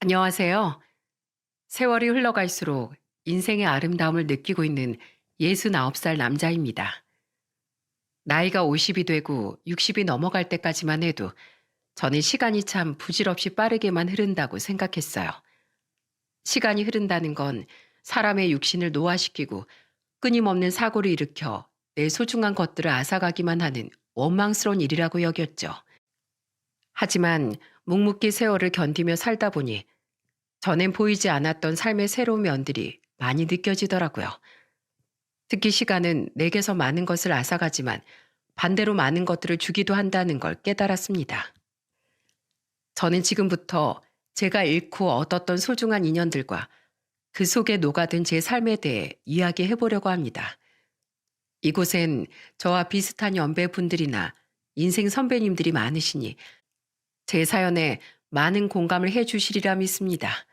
안녕하세요. 세월이 흘러갈수록 인생의 아름다움을 느끼고 있는 69살 남자입니다. 나이가 50이 되고 60이 넘어갈 때까지만 해도 저는 시간이 참 부질없이 빠르게만 흐른다고 생각했어요. 시간이 흐른다는 건 사람의 육신을 노화시키고 끊임없는 사고를 일으켜 내 소중한 것들을 앗아가기만 하는 원망스러운 일이라고 여겼죠. 하지만 묵묵히 세월을 견디며 살다 보니 전엔 보이지 않았던 삶의 새로운 면들이 많이 느껴지더라고요. 특히 시간은 내게서 많은 것을 앗아가지만 반대로 많은 것들을 주기도 한다는 걸 깨달았습니다. 저는 지금부터 제가 잃고 얻었던 소중한 인연들과 그 속에 녹아든 제 삶에 대해 이야기해 보려고 합니다. 이곳엔 저와 비슷한 연배 분들이나 인생 선배님들이 많으시니 제 사연에 많은 공감을 해 주시리라 믿습니다.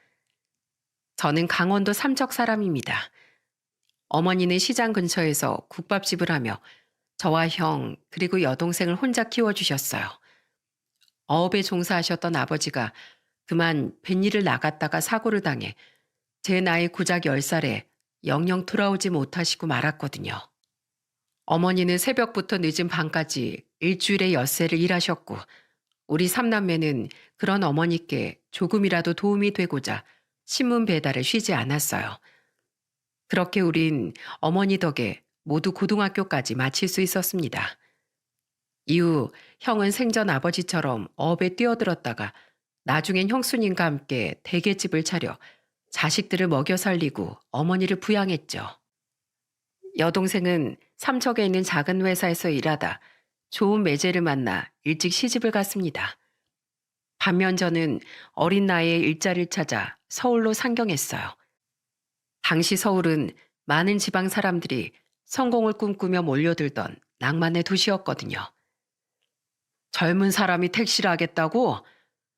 저는 강원도 삼척 사람입니다. 어머니는 시장 근처에서 국밥집을 하며 저와 형 그리고 여동생을 혼자 키워주셨어요. 어업에 종사하셨던 아버지가 그만 뱃일을 나갔다가 사고를 당해 제 나이 고작 10살에 영영 돌아오지 못하시고 말았거든요. 어머니는 새벽부터 늦은 밤까지 일주일에 엿새를 일하셨고 우리 삼남매는 그런 어머니께 조금이라도 도움이 되고자 신문 배달을 쉬지 않았어요. 그렇게 우린 어머니 덕에 모두 고등학교까지 마칠 수 있었습니다. 이후 형은 생전 아버지처럼 어업에 뛰어들었다가 나중엔 형수님과 함께 대게집을 차려 자식들을 먹여 살리고 어머니를 부양했죠. 여동생은 삼척에 있는 작은 회사에서 일하다 좋은 매제를 만나 일찍 시집을 갔습니다. 반면 저는 어린 나이에 일자리를 찾아 서울로 상경했어요. 당시 서울은 많은 지방 사람들이 성공을 꿈꾸며 몰려들던 낭만의 도시였거든요. 젊은 사람이 택시를 하겠다고?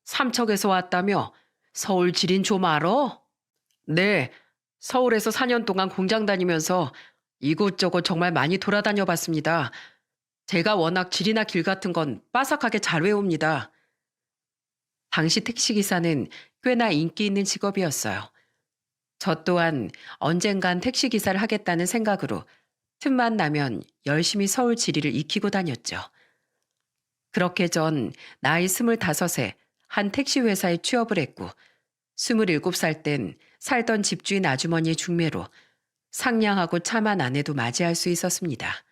삼척에서 왔다며? 서울 지린 좀 알아? 네, 서울에서 4년 동안 공장 다니면서 이곳저곳 정말 많이 돌아다녀 봤습니다. 제가 워낙 지리나 길 같은 건 빠삭하게 잘 외웁니다. 당시 택시기사는 꽤나 인기 있는 직업이었어요. 저 또한 언젠간 택시기사를 하겠다는 생각으로 틈만 나면 열심히 서울 지리를 익히고 다녔죠. 그렇게 전 나이 25에 한 택시회사에 취업을 했고 27살 땐 살던 집주인 아주머니의 중매로 상냥하고 참한 아내도 맞이할 수 있었습니다.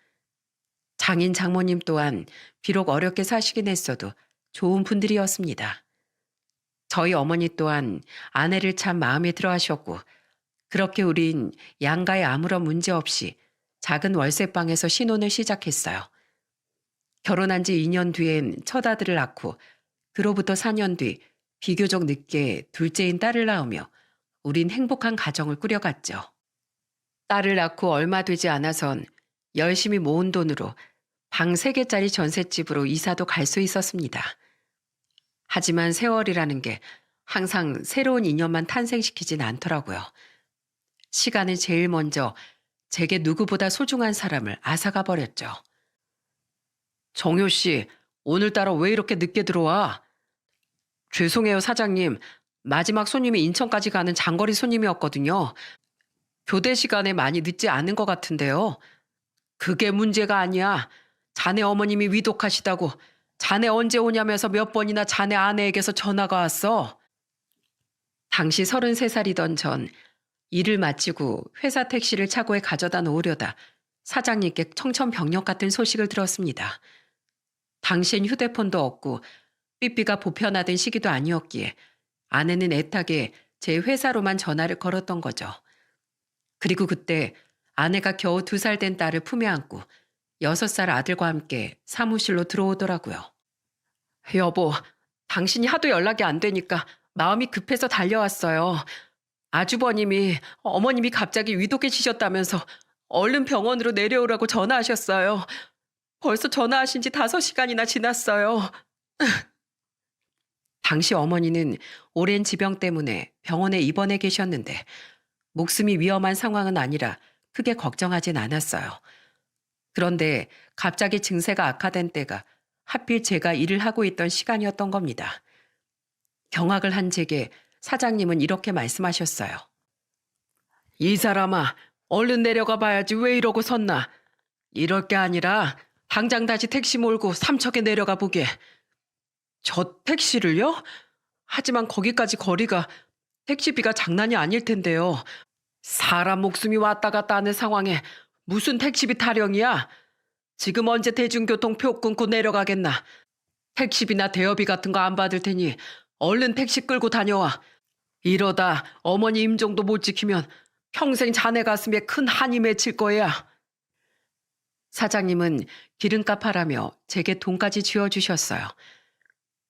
장인 장모님 또한 비록 어렵게 사시긴 했어도 좋은 분들이었습니다. 저희 어머니 또한 아내를 참 마음에 들어 하셨고 그렇게 우린 양가에 아무런 문제 없이 작은 월세방에서 신혼을 시작했어요. 결혼한 지 2년 뒤엔 첫 아들을 낳고 그로부터 4년 뒤 비교적 늦게 둘째인 딸을 낳으며 우린 행복한 가정을 꾸려갔죠. 딸을 낳고 얼마 되지 않아선 열심히 모은 돈으로 방 3개짜리 전셋집으로 이사도 갈 수 있었습니다. 하지만 세월이라는 게 항상 새로운 인연만 탄생시키진 않더라고요. 시간은 제일 먼저 제게 누구보다 소중한 사람을 앗아가 버렸죠. 정효 씨, 오늘따라 왜 이렇게 늦게 들어와? 죄송해요, 사장님. 마지막 손님이 인천까지 가는 장거리 손님이었거든요. 교대 시간에 많이 늦지 않은 것 같은데요. 그게 문제가 아니야. 자네 어머님이 위독하시다고 자네 언제 오냐면서 몇 번이나 자네 아내에게서 전화가 왔어. 당시 33살이던 전 일을 마치고 회사 택시를 차고에 가져다 놓으려다 사장님께 청천벽력 같은 소식을 들었습니다. 당시엔 휴대폰도 없고 삐삐가 보편화된 시기도 아니었기에 아내는 애타게 제 회사로만 전화를 걸었던 거죠. 그리고 그때 아내가 겨우 2살 된 딸을 품에 안고 6살 아들과 함께 사무실로 들어오더라고요. 여보, 당신이 하도 연락이 안 되니까 마음이 급해서 달려왔어요. 아주버님이 어머님이 갑자기 위독해지셨다면서 얼른 병원으로 내려오라고 전화하셨어요. 벌써 전화하신 지 5시간이나 지났어요. 당시 어머니는 오랜 지병 때문에 병원에 입원해 계셨는데 목숨이 위험한 상황은 아니라 크게 걱정하진 않았어요. 그런데 갑자기 증세가 악화된 때가 하필 제가 일을 하고 있던 시간이었던 겁니다. 경악을 한 제게 사장님은 이렇게 말씀하셨어요. 이 사람아, 얼른 내려가 봐야지 왜 이러고 섰나. 이럴 게 아니라 당장 다시 택시 몰고 삼척에 내려가 보게. 저 택시를요? 하지만 거기까지 거리가 택시비가 장난이 아닐 텐데요. 사람 목숨이 왔다 갔다 하는 상황에 무슨 택시비 타령이야? 지금 언제 대중교통 표 끊고 내려가겠나? 택시비나 대여비 같은 거 안 받을 테니 얼른 택시 끌고 다녀와. 이러다 어머니 임종도 못 지키면 평생 자네 가슴에 큰 한이 맺힐 거야. 사장님은 기름값 하라며 제게 돈까지 쥐어주셨어요.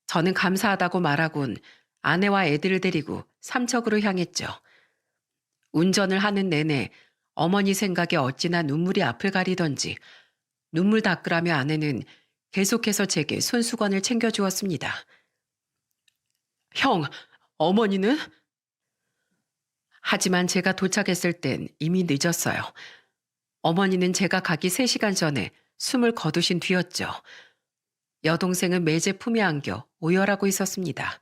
저는 감사하다고 말하곤 아내와 애들을 데리고 삼척으로 향했죠. 운전을 하는 내내 어머니 생각에 어찌나 눈물이 앞을 가리던지 눈물 닦으라며 아내는 계속해서 제게 손수건을 챙겨주었습니다. 형, 어머니는? 하지만 제가 도착했을 땐 이미 늦었어요. 어머니는 제가 가기 3시간 전에 숨을 거두신 뒤였죠. 여동생은 매제 품에 안겨 오열하고 있었습니다.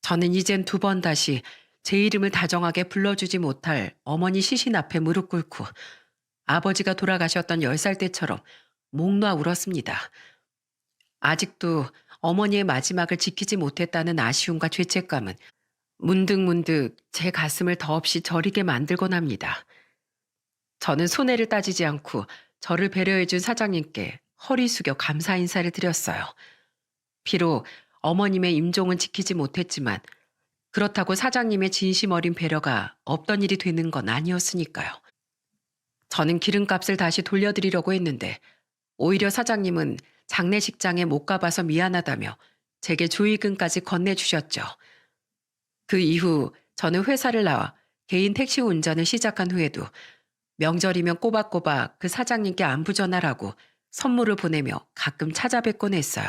저는 이젠 2번 다시 제 이름을 다정하게 불러주지 못할 어머니 시신 앞에 무릎 꿇고 아버지가 돌아가셨던 10살 때처럼 목 놓아 울었습니다. 아직도 어머니의 마지막을 지키지 못했다는 아쉬움과 죄책감은 문득문득 제 가슴을 더없이 저리게 만들곤 합니다. 저는 손해를 따지지 않고 저를 배려해준 사장님께 허리 숙여 감사 인사를 드렸어요. 비록 어머님의 임종은 지키지 못했지만 그렇다고 사장님의 진심 어린 배려가 없던 일이 되는 건 아니었으니까요. 저는 기름값을 다시 돌려드리려고 했는데 오히려 사장님은 장례식장에 못 가봐서 미안하다며 제게 조의금까지 건네주셨죠. 그 이후 저는 회사를 나와 개인 택시 운전을 시작한 후에도 명절이면 꼬박꼬박 그 사장님께 안부 전하라고 선물을 보내며 가끔 찾아뵙곤 했어요.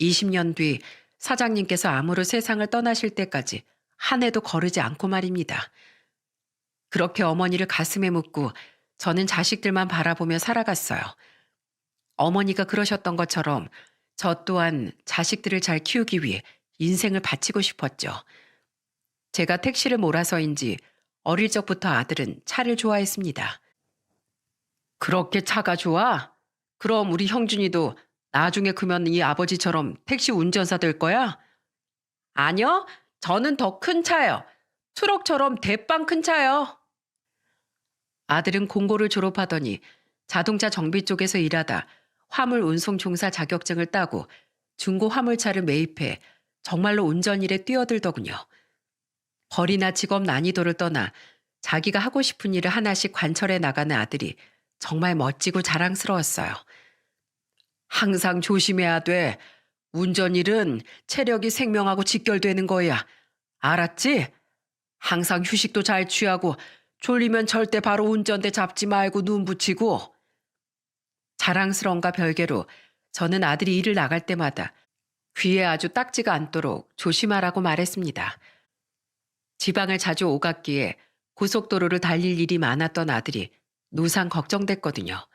20년 뒤 사장님께서 암으로 세상을 떠나실 때까지 한 해도 거르지 않고 말입니다. 그렇게 어머니를 가슴에 묻고 저는 자식들만 바라보며 살아갔어요. 어머니가 그러셨던 것처럼 저 또한 자식들을 잘 키우기 위해 인생을 바치고 싶었죠. 제가 택시를 몰아서인지 어릴 적부터 아들은 차를 좋아했습니다. 그렇게 차가 좋아? 그럼 우리 형준이도 나중에 크면 이 아버지처럼 택시 운전사 될 거야? 아니요, 저는 더 큰 차요. 트럭처럼 대빵 큰 차요. 아들은 공고를 졸업하더니 자동차 정비 쪽에서 일하다 화물 운송 종사 자격증을 따고 중고 화물차를 매입해 정말로 운전일에 뛰어들더군요. 벌이나 직업 난이도를 떠나 자기가 하고 싶은 일을 하나씩 관철해 나가는 아들이 정말 멋지고 자랑스러웠어요. 항상 조심해야 돼. 운전일은 체력이 생명하고 직결되는 거야. 알았지? 항상 휴식도 잘 취하고 졸리면 절대 바로 운전대 잡지 말고 눈 붙이고. 자랑스러움과 별개로 저는 아들이 일을 나갈 때마다 귀에 아주 딱지가 않도록 조심하라고 말했습니다. 지방을 자주 오갔기에 고속도로를 달릴 일이 많았던 아들이 노상 걱정됐거든요.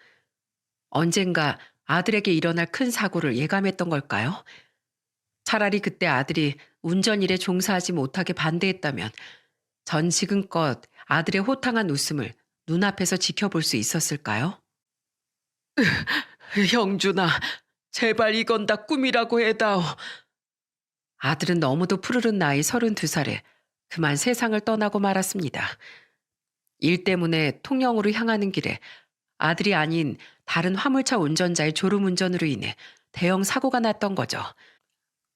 언젠가 아들에게 일어날 큰 사고를 예감했던 걸까요? 차라리 그때 아들이 운전일에 종사하지 못하게 반대했다면 전 지금껏 아들의 호탕한 웃음을 눈앞에서 지켜볼 수 있었을까요? 형준아, 제발 이건 다 꿈이라고 해다오. 아들은 너무도 푸르른 나이 32살에 그만 세상을 떠나고 말았습니다. 일 때문에 통영으로 향하는 길에 아들이 아닌 다른 화물차 운전자의 졸음운전으로 인해 대형 사고가 났던 거죠.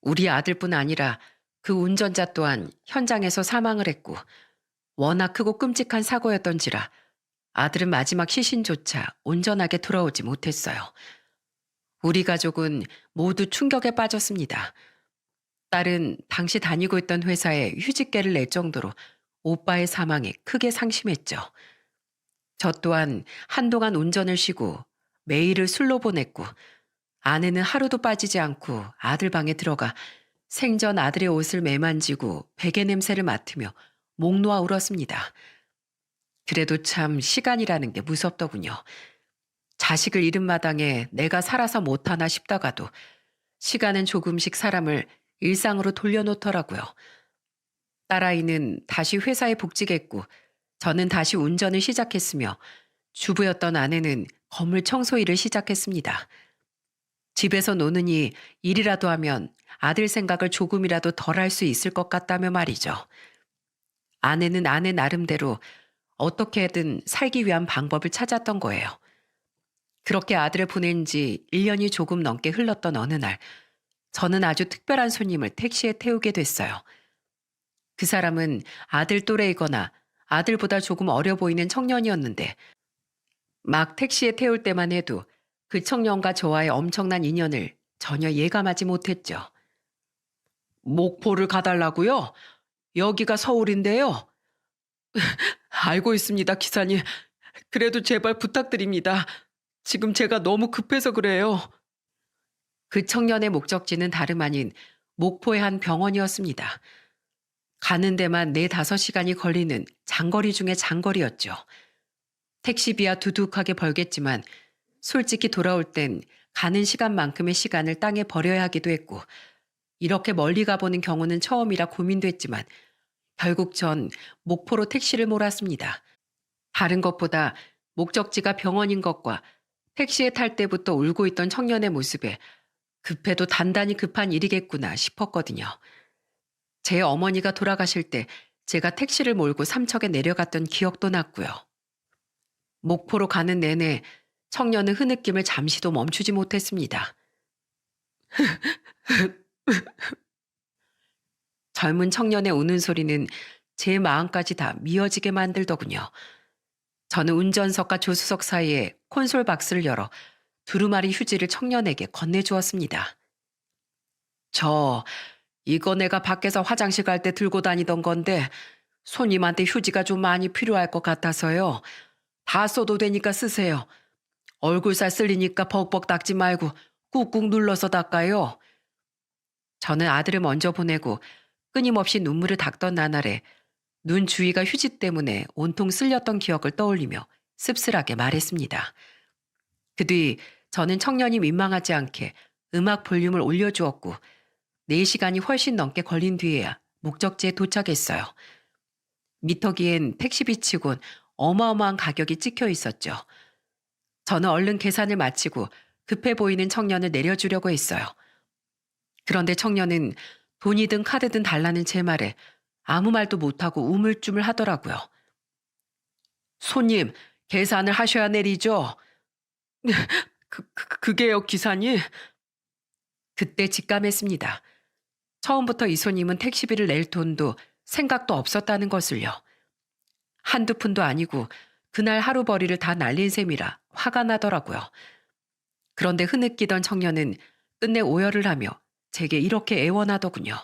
우리 아들뿐 아니라 그 운전자 또한 현장에서 사망을 했고 워낙 크고 끔찍한 사고였던지라 아들은 마지막 시신조차 온전하게 돌아오지 못했어요. 우리 가족은 모두 충격에 빠졌습니다. 딸은 당시 다니고 있던 회사에 휴직계를 낼 정도로 오빠의 사망에 크게 상심했죠. 저 또한 한동안 운전을 쉬고 매일을 술로 보냈고 아내는 하루도 빠지지 않고 아들 방에 들어가 생전 아들의 옷을 매만지고 베개 냄새를 맡으며 목 놓아 울었습니다. 그래도 참 시간이라는 게 무섭더군요. 자식을 잃은 마당에 내가 살아서 못하나 싶다가도 시간은 조금씩 사람을 일상으로 돌려놓더라고요. 딸아이는 다시 회사에 복직했고 저는 다시 운전을 시작했으며 주부였던 아내는 건물 청소 일을 시작했습니다. 집에서 노느니 일이라도 하면 아들 생각을 조금이라도 덜 할 수 있을 것 같다며 말이죠. 아내는 아내 나름대로 어떻게든 살기 위한 방법을 찾았던 거예요. 그렇게 아들을 보낸 지 1년이 조금 넘게 흘렀던 어느 날, 저는 아주 특별한 손님을 택시에 태우게 됐어요. 그 사람은 아들 또래이거나 아들보다 조금 어려 보이는 청년이었는데, 막 택시에 태울 때만 해도 그 청년과 저와의 엄청난 인연을 전혀 예감하지 못했죠. 목포를 가달라고요? 여기가 서울인데요. 알고 있습니다, 기사님. 그래도 제발 부탁드립니다. 지금 제가 너무 급해서 그래요. 그 청년의 목적지는 다름 아닌 목포의 한 병원이었습니다. 가는 데만 4~5시간이 걸리는 장거리 중에 장거리였죠. 택시비야 두둑하게 벌겠지만 솔직히 돌아올 땐 가는 시간만큼의 시간을 땅에 버려야 하기도 했고, 이렇게 멀리 가보는 경우는 처음이라 고민됐지만 결국 전 목포로 택시를 몰았습니다. 다른 것보다 목적지가 병원인 것과 택시에 탈 때부터 울고 있던 청년의 모습에 급해도 단단히 급한 일이겠구나 싶었거든요. 제 어머니가 돌아가실 때 제가 택시를 몰고 삼척에 내려갔던 기억도 났고요. 목포로 가는 내내 청년은 흐느낌을 잠시도 멈추지 못했습니다. 젊은 청년의 우는 소리는 제 마음까지 다 미어지게 만들더군요. 저는 운전석과 조수석 사이에 콘솔 박스를 열어 두루마리 휴지를 청년에게 건네주었습니다. 이거 내가 밖에서 화장실 갈 때 들고 다니던 건데 손님한테 휴지가 좀 많이 필요할 것 같아서요. 다 써도 되니까 쓰세요. 얼굴살 쓸리니까 벅벅 닦지 말고 꾹꾹 눌러서 닦아요. 저는 아들을 먼저 보내고 끊임없이 눈물을 닦던 나날에 눈 주위가 휴지 때문에 온통 쓸렸던 기억을 떠올리며 씁쓸하게 말했습니다. 그 뒤 저는 청년이 민망하지 않게 음악 볼륨을 올려주었고 4시간이 훨씬 넘게 걸린 뒤에야 목적지에 도착했어요. 미터기엔 택시비 치곤 어마어마한 가격이 찍혀 있었죠. 저는 얼른 계산을 마치고 급해 보이는 청년을 내려주려고 했어요. 그런데 청년은 돈이든 카드든 달라는 제 말에 아무 말도 못하고 우물쭈물 하더라고요. 손님, 계산을 하셔야 내리죠. 그게요, 기사님. 그때 직감했습니다. 처음부터 이 손님은 택시비를 낼 돈도 생각도 없었다는 것을요. 한두 푼도 아니고 그날 하루벌이를 다 날린 셈이라 화가 나더라고요. 그런데 흐느끼던 청년은 끝내 오열을 하며 제게 이렇게 애원하더군요.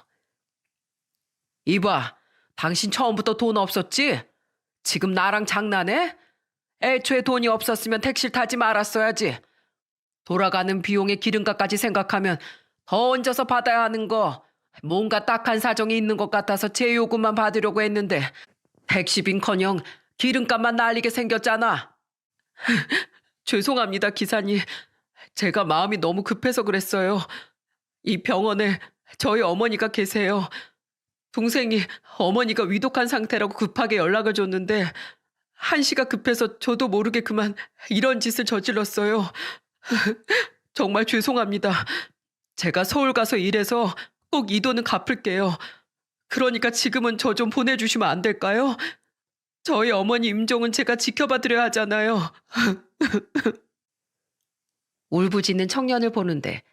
이봐, 당신 처음부터 돈 없었지? 지금 나랑 장난해? 애초에 돈이 없었으면 택시를 타지 말았어야지. 돌아가는 비용의 기름값까지 생각하면 더 얹어서 받아야 하는 거 뭔가 딱한 사정이 있는 것 같아서 제 요금만 받으려고 했는데 택시비는커녕 기름값만 날리게 생겼잖아. 죄송합니다, 기사님. 제가 마음이 너무 급해서 그랬어요. 이 병원에 저희 어머니가 계세요. 동생이 어머니가 위독한 상태라고 급하게 연락을 줬는데 한시가 급해서 저도 모르게 그만 이런 짓을 저질렀어요. 정말 죄송합니다. 제가 서울 가서 일해서 꼭 이 돈은 갚을게요. 그러니까 지금은 저 좀 보내주시면 안 될까요? 저희 어머니 임종은 제가 지켜봐 드려야 하잖아요. 울부짖는 청년을 보는데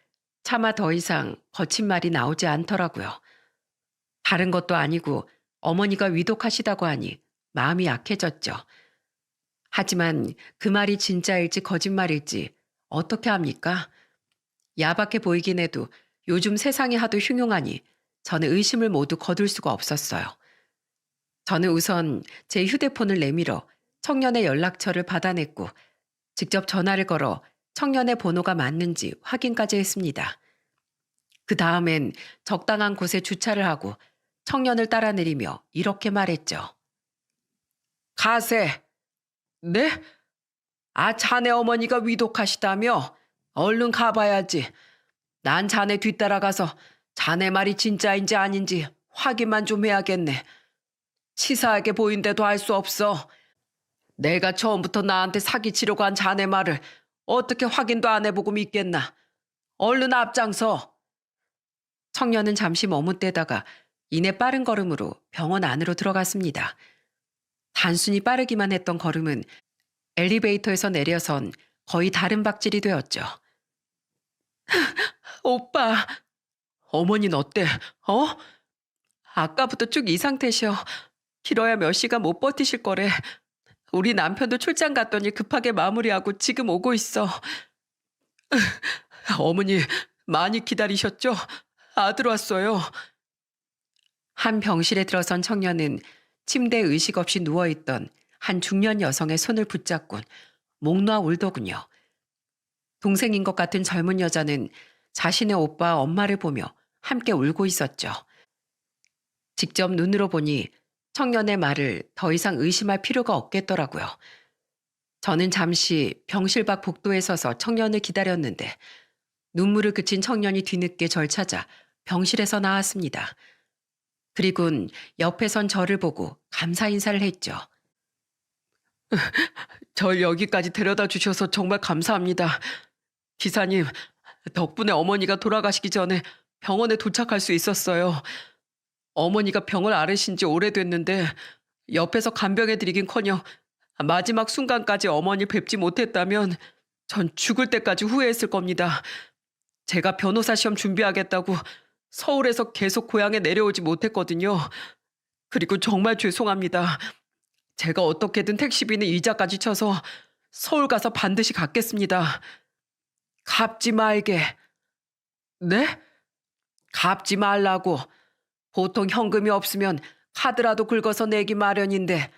차마 더 이상 거친 말이 나오지 않더라고요. 다른 것도 아니고 어머니가 위독하시다고 하니 마음이 약해졌죠. 하지만 그 말이 진짜일지 거짓말일지 어떻게 합니까? 야박해 보이긴 해도 요즘 세상이 하도 흉흉하니 저는 의심을 모두 거둘 수가 없었어요. 저는 우선 제 휴대폰을 내밀어 청년의 연락처를 받아냈고 직접 전화를 걸어 청년의 번호가 맞는지 확인까지 했습니다. 그 다음엔 적당한 곳에 주차를 하고 청년을 따라 내리며 이렇게 말했죠. 가세. 네? 자네 어머니가 위독하시다며? 얼른 가봐야지. 난 자네 뒤따라가서 자네 말이 진짜인지 아닌지 확인만 좀 해야겠네. 치사하게 보인데도 알 수 없어. 내가 처음부터 나한테 사기치려고 한 자네 말을 어떻게 확인도 안 해보고 믿겠나. 얼른 앞장서. 청년은 잠시 머뭇대다가 이내 빠른 걸음으로 병원 안으로 들어갔습니다. 단순히 빠르기만 했던 걸음은 엘리베이터에서 내려선 거의 다른 박질이 되었죠. 오빠, 어머니는 어때? 어? 아까부터 쭉 이 상태셔. 길어야 몇 시간 못 버티실 거래. 우리 남편도 출장 갔더니 급하게 마무리하고 지금 오고 있어. 어머니 많이 기다리셨죠? 아들 왔어요. 한 병실에 들어선 청년은 침대에 의식 없이 누워있던 한 중년 여성의 손을 붙잡곤 목 놓아 울더군요. 동생인 것 같은 젊은 여자는 자신의 오빠 엄마를 보며 함께 울고 있었죠. 직접 눈으로 보니 청년의 말을 더 이상 의심할 필요가 없겠더라고요. 저는 잠시 병실 밖 복도에 서서 청년을 기다렸는데 눈물을 그친 청년이 뒤늦게 절 찾아 병실에서 나왔습니다. 그리곤 옆에 선 저를 보고 감사 인사를 했죠. 절 여기까지 데려다 주셔서 정말 감사합니다. 기사님, 덕분에 어머니가 돌아가시기 전에 병원에 도착할 수 있었어요. 어머니가 병을 앓으신 지 오래됐는데 옆에서 간병해드리긴커녕 마지막 순간까지 어머니 뵙지 못했다면 전 죽을 때까지 후회했을 겁니다. 제가 변호사 시험 준비하겠다고 서울에서 계속 고향에 내려오지 못했거든요. 그리고 정말 죄송합니다. 제가 어떻게든 택시비는 이자까지 쳐서 서울 가서 반드시 갚겠습니다. 갚지 말게. 네? 갚지 말라고. 보통 현금이 없으면 카드라도 긁어서 내기 마련인데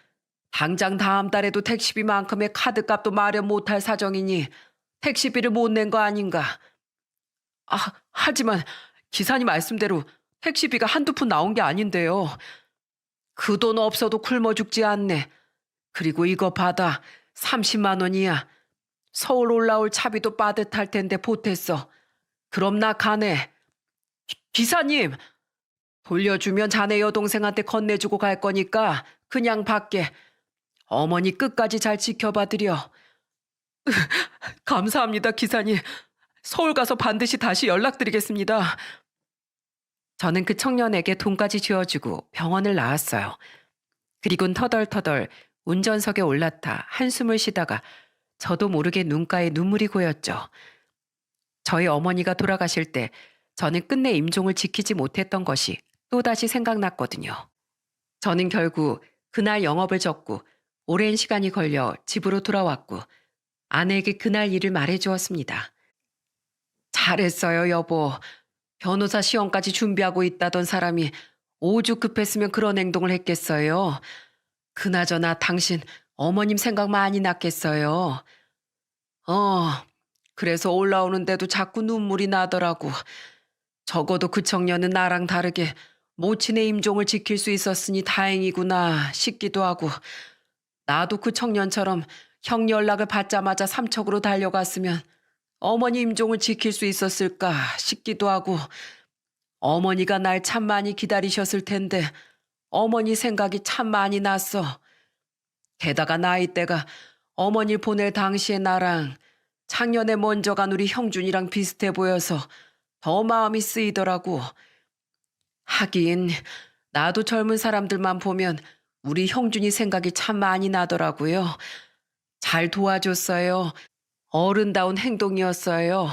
당장 다음 달에도 택시비만큼의 카드값도 마련 못할 사정이니 택시비를 못 낸 거 아닌가. 하지만 기사님 말씀대로 택시비가 한두 푼 나온 게 아닌데요. 그 돈 없어도 굶어 죽지 않네. 그리고 이거 받아. 30만 원이야. 서울 올라올 차비도 빠듯할 텐데 보탰어. 그럼 나 가네. 기사님! 돌려주면 자네 여동생한테 건네주고 갈 거니까 그냥 받게. 어머니 끝까지 잘 지켜봐드려. 감사합니다, 기사님. 서울 가서 반드시 다시 연락드리겠습니다. 저는 그 청년에게 돈까지 쥐어주고 병원을 나왔어요. 그리곤 터덜터덜 운전석에 올라타 한숨을 쉬다가 저도 모르게 눈가에 눈물이 고였죠. 저희 어머니가 돌아가실 때 저는 끝내 임종을 지키지 못했던 것이 또다시 생각났거든요. 저는 결국 그날 영업을 접고 오랜 시간이 걸려 집으로 돌아왔고 아내에게 그날 일을 말해주었습니다. 잘했어요, 여보. 변호사 시험까지 준비하고 있다던 사람이 오죽 급했으면 그런 행동을 했겠어요. 그나저나 당신 어머님 생각 많이 났겠어요. 그래서 올라오는데도 자꾸 눈물이 나더라고. 적어도 그 청년은 나랑 다르게 모친의 임종을 지킬 수 있었으니 다행이구나 싶기도 하고 나도 그 청년처럼 형 연락을 받자마자 삼척으로 달려갔으면 어머니 임종을 지킬 수 있었을까 싶기도 하고 어머니가 날 참 많이 기다리셨을 텐데 어머니 생각이 참 많이 났어. 게다가 나이대가 어머니를 보낼 당시의 나랑 작년에 먼저 간 우리 형준이랑 비슷해 보여서 더 마음이 쓰이더라고. 하긴 나도 젊은 사람들만 보면 우리 형준이 생각이 참 많이 나더라고요. 잘 도와줬어요. 어른다운 행동이었어요.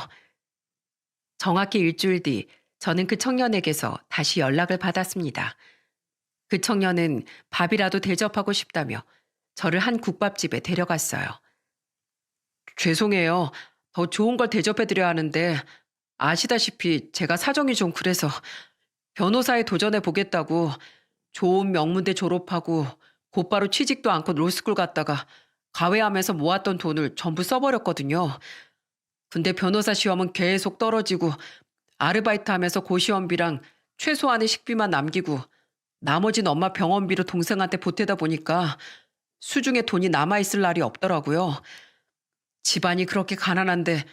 정확히 일주일 뒤 저는 그 청년에게서 다시 연락을 받았습니다. 그 청년은 밥이라도 대접하고 싶다며 저를 한 국밥집에 데려갔어요. 죄송해요. 더 좋은 걸 대접해드려야 하는데 아시다시피 제가 사정이 좀 그래서 변호사에 도전해 보겠다고 좋은 명문대 졸업하고 곧바로 취직도 않고 로스쿨 갔다가 과외하면서 모았던 돈을 전부 써버렸거든요. 근데 변호사 시험은 계속 떨어지고 아르바이트 하면서 고시원비랑 최소한의 식비만 남기고 나머진 엄마 병원비로 동생한테 보태다 보니까 수중에 돈이 남아있을 날이 없더라고요. 집안이 그렇게 가난한데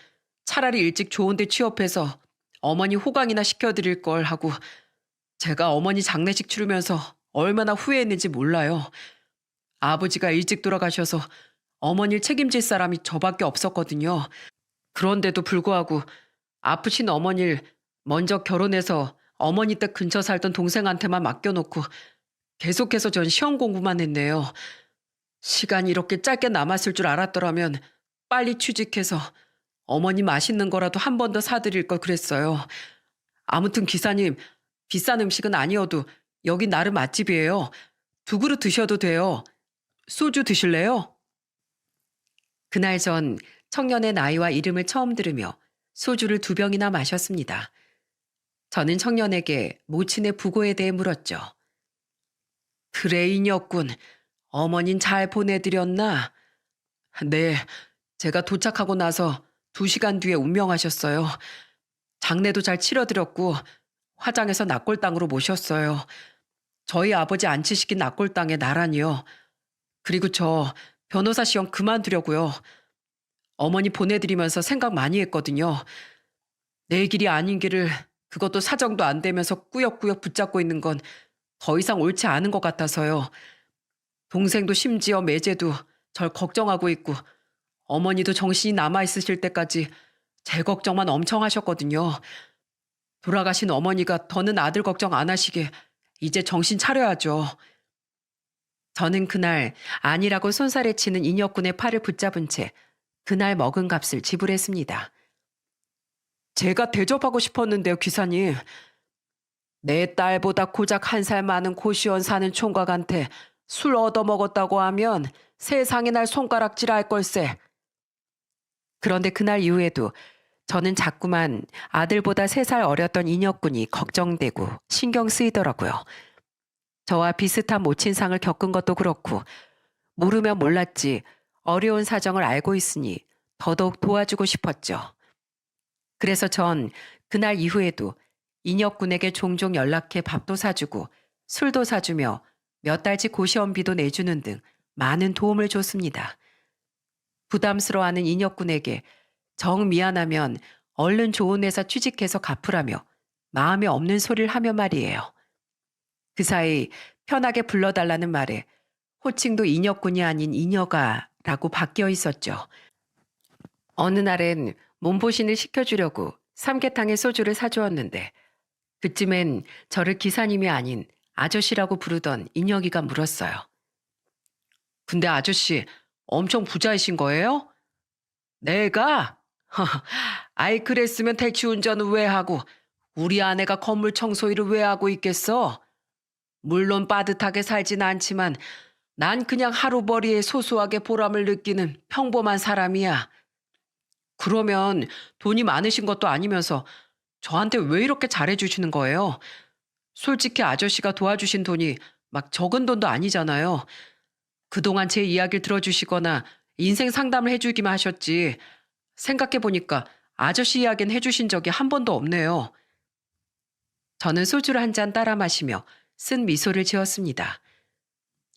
차라리 일찍 좋은 데 취업해서 어머니 호강이나 시켜드릴 걸 하고 제가 어머니 장례식 치르면서 얼마나 후회했는지 몰라요. 아버지가 일찍 돌아가셔서 어머니를 책임질 사람이 저밖에 없었거든요. 그런데도 불구하고 아프신 어머니를 먼저 결혼해서 어머니 댁 근처 살던 동생한테만 맡겨놓고 계속해서 전 시험 공부만 했네요. 시간이 이렇게 짧게 남았을 줄 알았더라면 빨리 취직해서 어머니 맛있는 거라도 한 번 더 사드릴 걸 그랬어요. 아무튼 기사님, 비싼 음식은 아니어도 여기 나름 맛집이에요. 두 그릇 드셔도 돼요. 소주 드실래요? 그날 전 청년의 나이와 이름을 처음 들으며 소주를 2병이나 마셨습니다. 저는 청년에게 모친의 부고에 대해 물었죠. 그래, 이녀군. 어머닌 잘 보내드렸나? 네, 제가 도착하고 나서 2시간 뒤에 운명하셨어요. 장례도 잘 치러드렸고 화장해서 낙골당으로 모셨어요. 저희 아버지 앉히시킨 낙골당에 나란히요. 그리고 저 변호사 시험 그만두려고요. 어머니 보내드리면서 생각 많이 했거든요. 내 길이 아닌 길을 그것도 사정도 안 되면서 꾸역꾸역 붙잡고 있는 건 더 이상 옳지 않은 것 같아서요. 동생도 심지어 매제도 절 걱정하고 있고 어머니도 정신이 남아있으실 때까지 제 걱정만 엄청 하셨거든요. 돌아가신 어머니가 더는 아들 걱정 안 하시게 이제 정신 차려야죠. 저는 그날 아니라고 손살에 치는 인혁군의 팔을 붙잡은 채 그날 먹은 값을 지불했습니다. 제가 대접하고 싶었는데요, 기사님. 내 딸보다 고작 1살 많은 고시원 사는 총각한테 술 얻어먹었다고 하면 세상에 날 손가락질할 걸세. 그런데 그날 이후에도 저는 자꾸만 아들보다 3살 어렸던 인혁군이 걱정되고 신경 쓰이더라고요. 저와 비슷한 모친상을 겪은 것도 그렇고 모르면 몰랐지 어려운 사정을 알고 있으니 더더욱 도와주고 싶었죠. 그래서 전 그날 이후에도 인혁군에게 종종 연락해 밥도 사주고 술도 사주며 몇 달치 고시원비도 내주는 등 많은 도움을 줬습니다. 부담스러워하는 인혁군에게 정 미안하면 얼른 좋은 회사 취직해서 갚으라며 마음에 없는 소리를 하며 말이에요. 그 사이 편하게 불러달라는 말에 호칭도 인혁군이 아닌 인혁아라고 바뀌어 있었죠. 어느 날엔 몸보신을 시켜주려고 삼계탕에 소주를 사주었는데 그쯤엔 저를 기사님이 아닌 아저씨라고 부르던 인혁이가 물었어요. 근데 아저씨 엄청 부자이신 거예요? 내가? 아이 그랬으면 택시운전을 왜 하고 우리 아내가 건물 청소일을 왜 하고 있겠어? 물론 빠듯하게 살진 않지만 난 그냥 하루벌이에 소소하게 보람을 느끼는 평범한 사람이야. 그러면 돈이 많으신 것도 아니면서 저한테 왜 이렇게 잘해주시는 거예요? 솔직히 아저씨가 도와주신 돈이 막 적은 돈도 아니잖아요. 그동안 제 이야기를 들어주시거나 인생 상담을 해주기만 하셨지. 생각해보니까 아저씨 이야기는 해주신 적이 한 번도 없네요. 저는 소주를 한 잔 따라 마시며 쓴 미소를 지었습니다.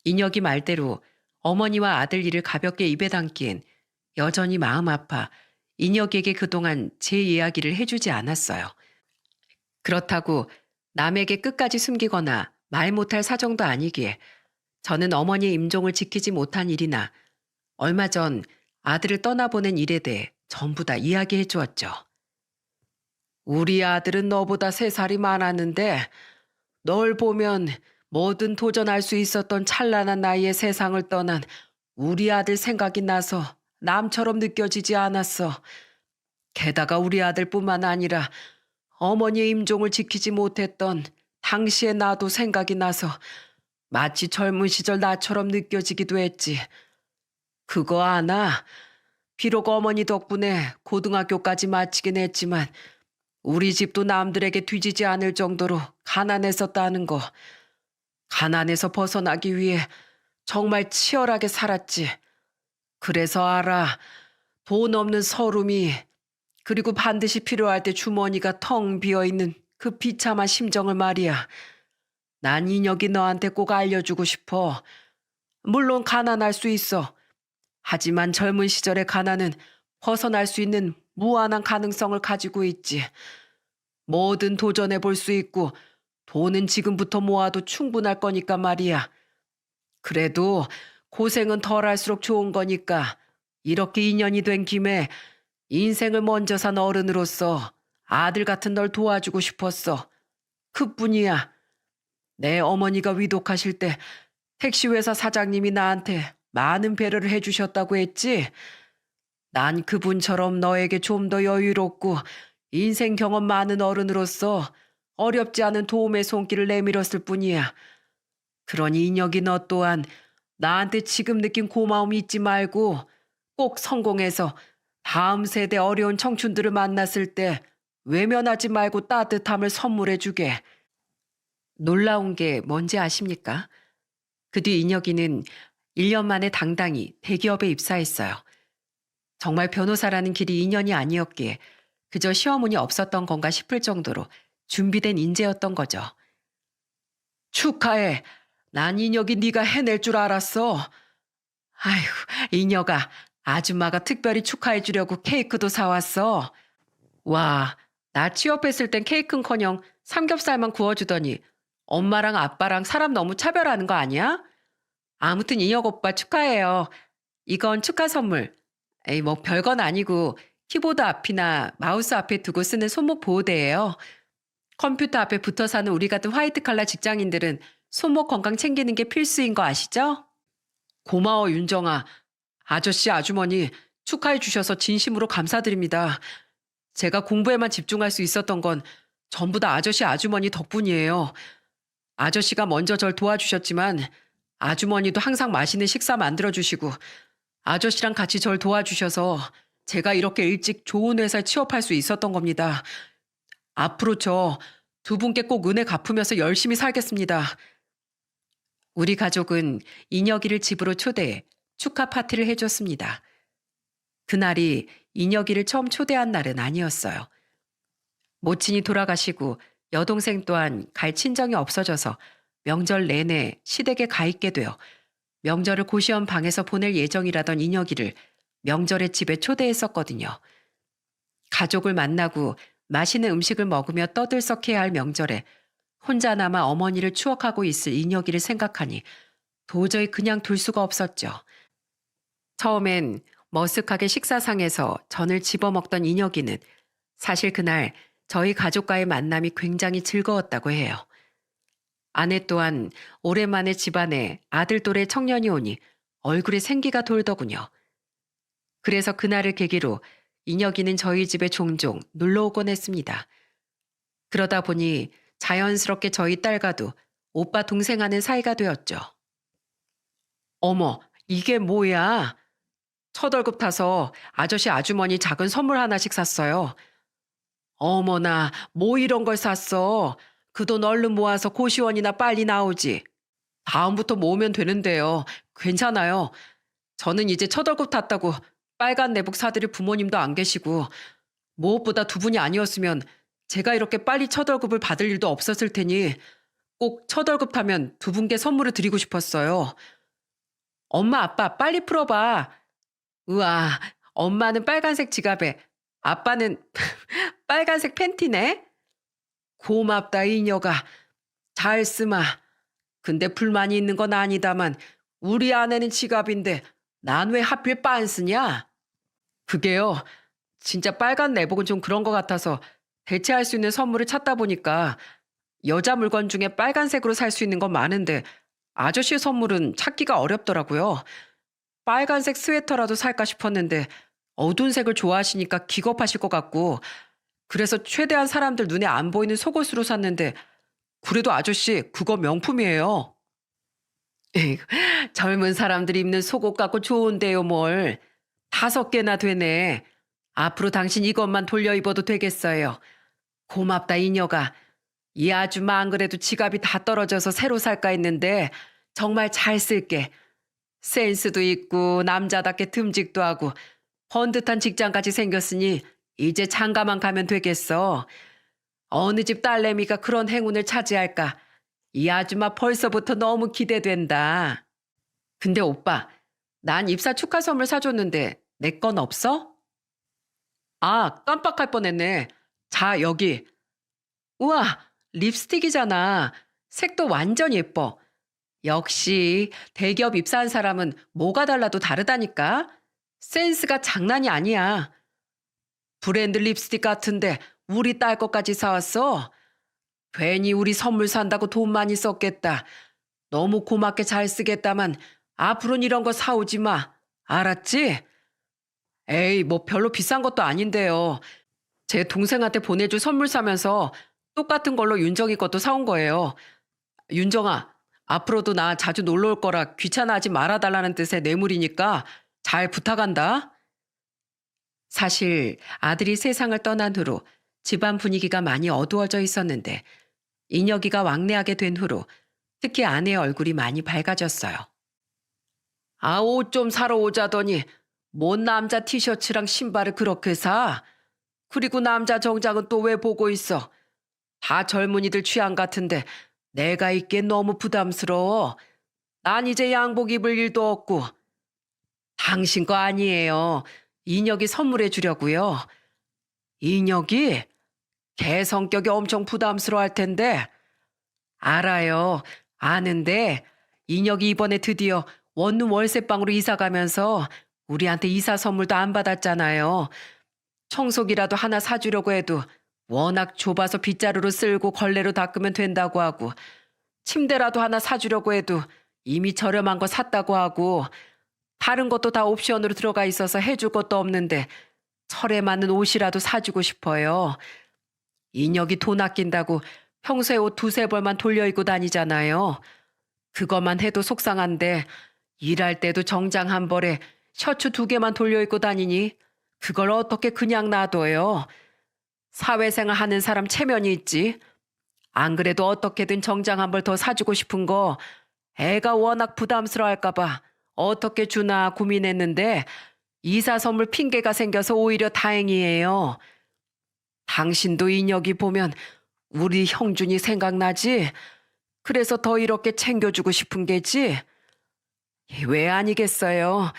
인혁이 말대로 어머니와 아들 일을 가볍게 입에 담기엔 여전히 마음 아파 인혁에게 그동안 제 이야기를 해주지 않았어요. 그렇다고 남에게 끝까지 숨기거나 말 못할 사정도 아니기에 저는 어머니의 임종을 지키지 못한 일이나 얼마 전 아들을 떠나보낸 일에 대해 전부 다 이야기해 주었죠. 우리 아들은 너보다 3살이 많았는데 널 보면 뭐든 도전할 수 있었던 찬란한 나이에 세상을 떠난 우리 아들 생각이 나서 남처럼 느껴지지 않았어. 게다가 우리 아들뿐만 아니라 어머니의 임종을 지키지 못했던 당시의 나도 생각이 나서 마치 젊은 시절 나처럼 느껴지기도 했지. 그거 아나? 비록 어머니 덕분에 고등학교까지 마치긴 했지만 우리 집도 남들에게 뒤지지 않을 정도로 가난했었다는 거. 가난에서 벗어나기 위해 정말 치열하게 살았지. 그래서 알아. 돈 없는 서름이 그리고 반드시 필요할 때 주머니가 텅 비어있는 그 비참한 심정을 말이야. 난 인혁이 너한테 꼭 알려주고 싶어. 물론 가난할 수 있어. 하지만 젊은 시절의 가난은 벗어날 수 있는 무한한 가능성을 가지고 있지. 뭐든 도전해 볼 수 있고 돈은 지금부터 모아도 충분할 거니까 말이야. 그래도 고생은 덜 할수록 좋은 거니까 이렇게 인연이 된 김에 인생을 먼저 산 어른으로서 아들 같은 널 도와주고 싶었어. 그뿐이야. 내 어머니가 위독하실 때 택시회사 사장님이 나한테 많은 배려를 해주셨다고 했지. 난 그분처럼 너에게 좀 더 여유롭고 인생 경험 많은 어른으로서 어렵지 않은 도움의 손길을 내밀었을 뿐이야. 그러니 인혁이 너 또한 나한테 지금 느낀 고마움 잊지 말고 꼭 성공해서 다음 세대 어려운 청춘들을 만났을 때 외면하지 말고 따뜻함을 선물해 주게. 놀라운 게 뭔지 아십니까? 그 뒤 인혁이는 1년 만에 당당히 대기업에 입사했어요. 정말 변호사라는 길이 인연이 아니었기에 그저 시어머니 없었던 건가 싶을 정도로 준비된 인재였던 거죠. 축하해. 난 인혁이 네가 해낼 줄 알았어. 아이고, 인혁아, 아줌마가 특별히 축하해 주려고 케이크도 사왔어. 와, 나 취업했을 땐 케이크는커녕 삼겹살만 구워주더니 엄마랑 아빠랑 사람 너무 차별하는 거 아니야? 아무튼 인혁 오빠 축하해요. 이건 축하 선물. 에이, 뭐 별건 아니고 키보드 앞이나 마우스 앞에 두고 쓰는 손목 보호대예요. 컴퓨터 앞에 붙어 사는 우리 같은 화이트 칼라 직장인들은 손목 건강 챙기는 게 필수인 거 아시죠? 고마워, 윤정아. 아저씨, 아주머니 축하해 주셔서 진심으로 감사드립니다. 제가 공부에만 집중할 수 있었던 건 전부 다 아저씨, 아주머니 덕분이에요. 아저씨가 먼저 절 도와주셨지만 아주머니도 항상 맛있는 식사 만들어주시고 아저씨랑 같이 절 도와주셔서 제가 이렇게 일찍 좋은 회사에 취업할 수 있었던 겁니다. 앞으로 저 두 분께 꼭 은혜 갚으면서 열심히 살겠습니다. 우리 가족은 인혁이를 집으로 초대해 축하 파티를 해줬습니다. 그날이 인혁이를 처음 초대한 날은 아니었어요. 모친이 돌아가시고 여동생 또한 갈 친정이 없어져서 명절 내내 시댁에 가 있게 되어 명절을 고시원 방에서 보낼 예정이라던 인혁이를 명절에 집에 초대했었거든요. 가족을 만나고 맛있는 음식을 먹으며 떠들썩해야 할 명절에 혼자 남아 어머니를 추억하고 있을 인혁이를 생각하니 도저히 그냥 둘 수가 없었죠. 처음엔 머쓱하게 식사상에서 전을 집어먹던 인혁이는 사실 그날 저희 가족과의 만남이 굉장히 즐거웠다고 해요. 아내 또한 오랜만에 집안에 아들 또래 청년이 오니 얼굴에 생기가 돌더군요. 그래서 그날을 계기로 인혁이는 저희 집에 종종 놀러 오곤 했습니다. 그러다 보니 자연스럽게 저희 딸과도 오빠 동생하는 사이가 되었죠. 어머, 이게 뭐야? 첫 월급 타서 아저씨 아주머니 작은 선물 하나씩 샀어요. 어머나, 뭐 이런 걸 샀어. 그 돈 얼른 모아서 고시원이나 빨리 나오지. 다음부터 모으면 되는데요. 괜찮아요. 저는 이제 첫 월급 탔다고 빨간 내복 사드릴 부모님도 안 계시고 무엇보다 두 분이 아니었으면 제가 이렇게 빨리 첫 월급을 받을 일도 없었을 테니 꼭 첫 월급 타면 두 분께 선물을 드리고 싶었어요. 엄마, 아빠 빨리 풀어봐. 우와, 엄마는 빨간색 지갑에 아빠는 빨간색 팬티네? 고맙다, 이녀가. 잘 쓰마. 근데 불만이 있는 건 아니다만 우리 아내는 지갑인데 난 왜 하필 빤스냐? 그게요. 진짜 빨간 내복은 좀 그런 것 같아서 대체할 수 있는 선물을 찾다 보니까 여자 물건 중에 빨간색으로 살 수 있는 건 많은데 아저씨 선물은 찾기가 어렵더라고요. 빨간색 스웨터라도 살까 싶었는데 어두운 색을 좋아하시니까 기겁하실 것 같고 그래서 최대한 사람들 눈에 안 보이는 속옷으로 샀는데 그래도 아저씨 그거 명품이에요. 에이구, 젊은 사람들이 입는 속옷 갖고 좋은데요 뭘. 5개나 되네. 앞으로 당신 이것만 돌려 입어도 되겠어요. 고맙다 이녀가. 이 아줌마 안 그래도 지갑이 다 떨어져서 새로 살까 했는데 정말 잘 쓸게. 센스도 있고 남자답게 듬직도 하고 번듯한 직장까지 생겼으니 이제 장가만 가면 되겠어. 어느 집 딸내미가 그런 행운을 차지할까. 이 아줌마 벌써부터 너무 기대된다. 근데 오빠, 난 입사 축하 선물 사줬는데 내 건 없어? 아, 깜빡할 뻔했네. 자, 여기. 우와, 립스틱이잖아. 색도 완전 예뻐. 역시 대기업 입사한 사람은 뭐가 달라도 다르다니까. 센스가 장난이 아니야. 브랜드 립스틱 같은데 우리 딸 것까지 사왔어. 괜히 우리 선물 산다고 돈 많이 썼겠다. 너무 고맙게 잘 쓰겠다만 앞으로는 이런 거 사오지 마. 알았지? 에이, 뭐 별로 비싼 것도 아닌데요. 제 동생한테 보내줄 선물 사면서 똑같은 걸로 윤정이 것도 사온 거예요. 윤정아, 앞으로도 나 자주 놀러 올 거라 귀찮아하지 말아달라는 뜻의 뇌물이니까 잘 부탁한다. 사실 아들이 세상을 떠난 후로 집안 분위기가 많이 어두워져 있었는데 인혁이가 왕래하게 된 후로 특히 아내의 얼굴이 많이 밝아졌어요. 아, 옷 좀 사러 오자더니 뭔 남자 티셔츠랑 신발을 그렇게 사? 그리고 남자 정장은 또 왜 보고 있어? 다 젊은이들 취향 같은데 내가 입기엔 너무 부담스러워. 난 이제 양복 입을 일도 없고. 당신 거 아니에요. 인혁이 선물해 주려고요. 인혁이? 걔 성격이 엄청 부담스러워할 텐데. 알아요. 아는데 인혁이 이번에 드디어 원룸 월세방으로 이사 가면서 우리한테 이사 선물도 안 받았잖아요. 청소기라도 하나 사주려고 해도 워낙 좁아서 빗자루로 쓸고 걸레로 닦으면 된다고 하고 침대라도 하나 사주려고 해도 이미 저렴한 거 샀다고 하고 다른 것도 다 옵션으로 들어가 있어서 해줄 것도 없는데 철에 맞는 옷이라도 사주고 싶어요. 인혁이 돈 아낀다고 평소에 옷 두세 벌만 돌려 입고 다니잖아요. 그것만 해도 속상한데 일할 때도 정장 한 벌에 셔츠 두 개만 돌려 입고 다니니 그걸 어떻게 그냥 놔둬요. 사회생활 하는 사람 체면이 있지. 안 그래도 어떻게든 정장 한 벌 더 사주고 싶은 거 애가 워낙 부담스러워할까 봐 어떻게 주나 고민했는데 이사 선물 핑계가 생겨서 오히려 다행이에요. 당신도 인혁이 보면 우리 형준이 생각나지? 그래서 더 이렇게 챙겨주고 싶은 게지? 왜 아니겠어요?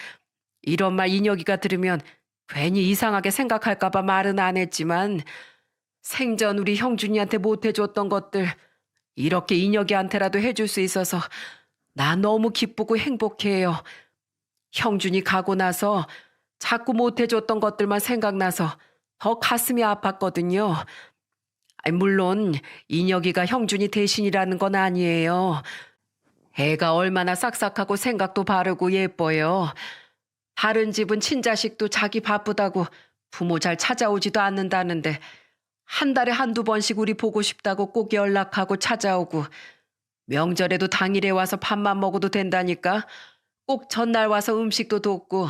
이런 말 인혁이가 들으면 괜히 이상하게 생각할까 봐 말은 안 했지만 생전 우리 형준이한테 못 해줬던 것들 이렇게 인혁이한테라도 해줄 수 있어서 나 너무 기쁘고 행복해요. 형준이 가고 나서 자꾸 못 해줬던 것들만 생각나서 더 가슴이 아팠거든요. 물론 인혁이가 형준이 대신이라는 건 아니에요. 애가 얼마나 싹싹하고 생각도 바르고 예뻐요. 다른 집은 친자식도 자기 바쁘다고 부모 잘 찾아오지도 않는다는데 한 달에 한두 번씩 우리 보고 싶다고 꼭 연락하고 찾아오고 명절에도 당일에 와서 밥만 먹어도 된다니까 꼭 전날 와서 음식도 돕고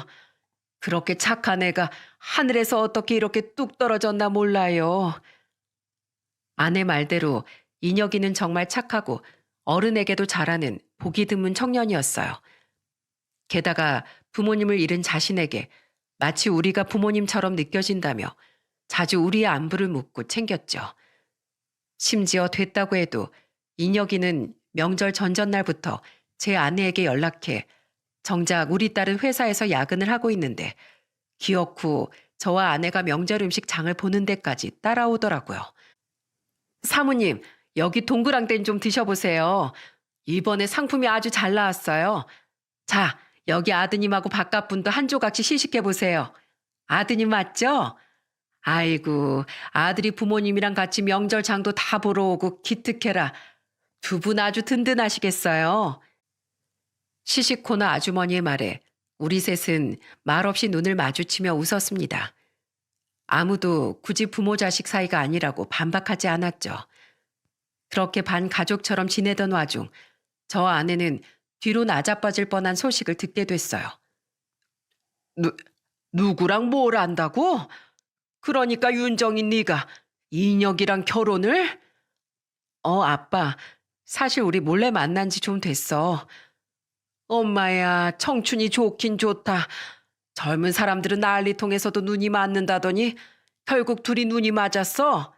그렇게 착한 애가 하늘에서 어떻게 이렇게 뚝 떨어졌나 몰라요. 아내 말대로 인혁이는 정말 착하고 어른에게도 잘하는 보기 드문 청년이었어요. 게다가 부모님을 잃은 자신에게 마치 우리가 부모님처럼 느껴진다며 자주 우리의 안부를 묻고 챙겼죠. 심지어 됐다고 해도 인혁이는 명절 전전날부터 제 아내에게 연락해 정작 우리 딸은 회사에서 야근을 하고 있는데 기어코 저와 아내가 명절 음식 장을 보는 데까지 따라오더라고요. 사모님, 여기 동그랑땡 좀 드셔보세요. 이번에 상품이 아주 잘 나왔어요. 자, 여기 아드님하고 바깥분도 한 조각씩 시식해보세요. 아드님 맞죠? 아이고, 아들이 부모님이랑 같이 명절 장도 다 보러 오고 기특해라. 두 분 아주 든든하시겠어요. 시시코너 아주머니의 말에 우리 셋은 말없이 눈을 마주치며 웃었습니다. 아무도 굳이 부모 자식 사이가 아니라고 반박하지 않았죠. 그렇게 반가족처럼 지내던 와중 저 아내는 뒤로 나자빠질 뻔한 소식을 듣게 됐어요. 누구랑 뭘 안다고? 그러니까 윤정인 네가 인혁이랑 결혼을? 아빠. 사실 우리 몰래 만난 지 좀 됐어. 엄마야, 청춘이 좋긴 좋다. 젊은 사람들은 난리통에서도 눈이 맞는다더니 결국 둘이 눈이 맞았어.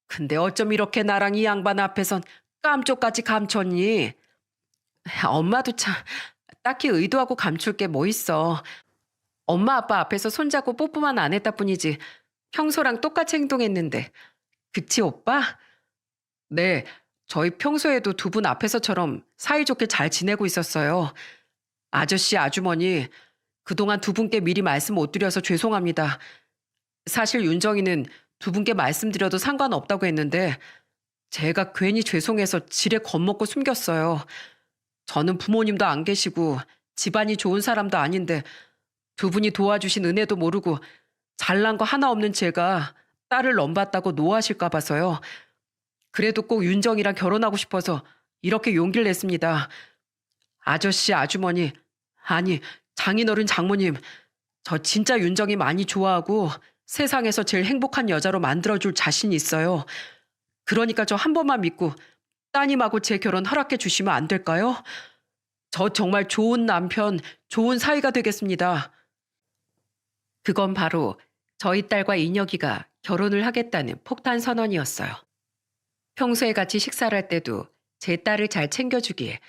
근데 어쩜 이렇게 나랑 이 양반 앞에선 깜쪽같이 감췄니? 엄마도 참 딱히 의도하고 감출 게 뭐 있어. 엄마 아빠 앞에서 손잡고 뽀뽀만 안 했다 뿐이지 평소랑 똑같이 행동했는데. 그치 오빠? 네, 저희 평소에도 두 분 앞에서처럼 사이좋게 잘 지내고 있었어요. 아저씨, 아주머니, 그동안 두 분께 미리 말씀 못 드려서 죄송합니다. 사실 윤정이는 두 분께 말씀드려도 상관없다고 했는데 제가 괜히 죄송해서 지레 겁먹고 숨겼어요. 저는 부모님도 안 계시고 집안이 좋은 사람도 아닌데 두 분이 도와주신 은혜도 모르고 잘난 거 하나 없는 제가 딸을 넘봤다고 노하실까 봐서요. 그래도 꼭 윤정이랑 결혼하고 싶어서 이렇게 용기를 냈습니다. 아저씨, 아주머니, 아니, 장인어른, 장모님, 저 진짜 윤정이 많이 좋아하고 세상에서 제일 행복한 여자로 만들어줄 자신 있어요. 그러니까 저 한 번만 믿고 따님하고 제 결혼 허락해 주시면 안 될까요? 저 정말 좋은 남편, 좋은 사위가 되겠습니다. 그건 바로 저희 딸과 인혁이가 결혼을 하겠다는 폭탄 선언이었어요. 평소에 같이 식사를 할 때도 제 딸을 잘 챙겨주기에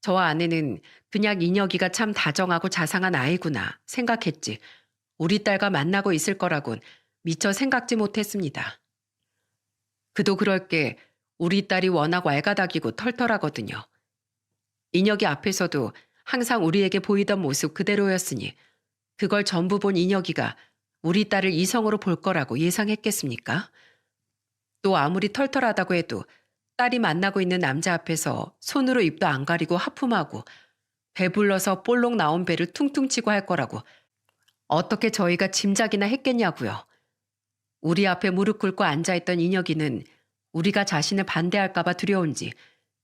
저와 아내는 그냥 인혁이가 참 다정하고 자상한 아이구나 생각했지 우리 딸과 만나고 있을 거라곤 미처 생각지 못했습니다. 그도 그럴 게 우리 딸이 워낙 왈가닥이고 털털하거든요. 인혁이 앞에서도 항상 우리에게 보이던 모습 그대로였으니 그걸 전부 본 인혁이가 우리 딸을 이성으로 볼 거라고 예상했겠습니까? 또 아무리 털털하다고 해도 딸이 만나고 있는 남자 앞에서 손으로 입도 안 가리고 하품하고 배불러서 볼록 나온 배를 퉁퉁 치고 할 거라고 어떻게 저희가 짐작이나 했겠냐고요. 우리 앞에 무릎 꿇고 앉아있던 인혁이는 우리가 자신을 반대할까 봐 두려운지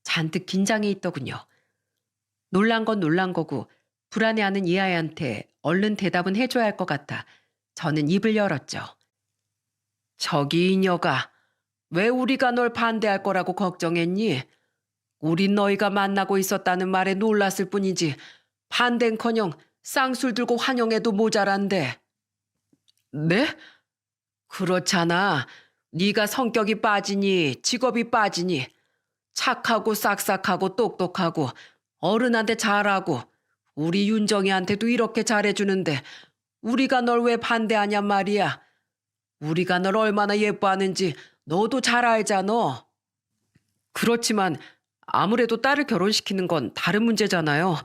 잔뜩 긴장해 있더군요. 놀란 건 놀란 거고 불안해하는 이 아이한테 얼른 대답은 해줘야 할 것 같아 저는 입을 열었죠. 저기 인혁아, 왜 우리가 널 반대할 거라고 걱정했니? 우린 너희가 만나고 있었다는 말에 놀랐을 뿐이지 반대는커녕 쌍술 들고 환영해도 모자란데. 네? 그렇잖아. 네가 성격이 빠지니 직업이 빠지니 착하고 싹싹하고 똑똑하고 어른한테 잘하고 우리 윤정이한테도 이렇게 잘해주는데 우리가 널 왜 반대하냔 말이야. 우리가 널 얼마나 예뻐하는지 너도 잘 알잖아. 그렇지만 아무래도 딸을 결혼시키는 건 다른 문제잖아요.